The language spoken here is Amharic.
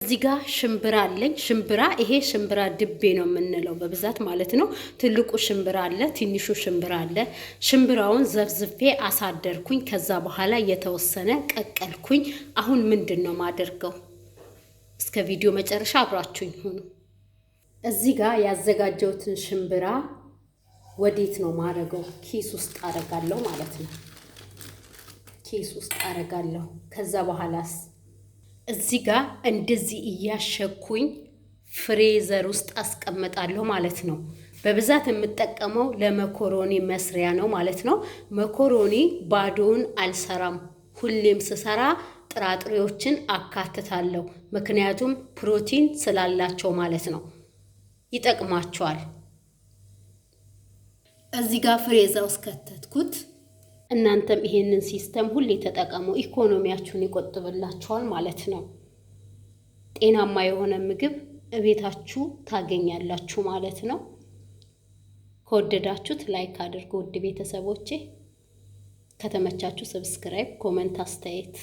እዚህ ጋር ሽምብራ አለኝ። ሽምብራ ይሄ ሽምብራ ድቤ ነው የምንለው በብዛት ማለት ነው። ትልቁ ሽምብራ አለ፣ ትንሹ ሽምብራ አለ። ሽምብራውን ዘፍዝፌ አሳደርኩኝ። ከዛ በኋላ የተወሰነ ቀቀልኩኝ። አሁን ምንድን ነው ማደርገው? እስከ ቪዲዮ መጨረሻ አብራችሁኝ ሁኑ። እዚህ ጋር ያዘጋጀሁትን ሽምብራ ወዴት ነው ማረገው? ኪስ ውስጥ አረጋለሁ ማለት ነው። ኪስ ውስጥ አረጋለሁ። ከዛ በኋላስ እዚህ ጋር እንደዚህ እያሸኩኝ ፍሬዘር ውስጥ አስቀምጣለሁ ማለት ነው። በብዛት የምጠቀመው ለመኮሮኒ መስሪያ ነው ማለት ነው። መኮሮኒ ባዶውን አልሰራም። ሁሌም ስሰራ ጥራጥሬዎችን አካትታለሁ። ምክንያቱም ፕሮቲን ስላላቸው ማለት ነው። ይጠቅማቸዋል። እዚህ ጋር ፍሬዘር ውስጥ ከተትኩት። እናንተም ይሄንን ሲስተም ሁሌ ተጠቀሙ። ኢኮኖሚያችሁን ይቆጥብላችኋል ማለት ነው። ጤናማ የሆነ ምግብ እቤታችሁ ታገኛላችሁ ማለት ነው። ከወደዳችሁት ላይክ አድርጉ ውድ ቤተሰቦቼ። ከተመቻችሁ ሰብስክራይብ፣ ኮሜንት፣ አስተያየት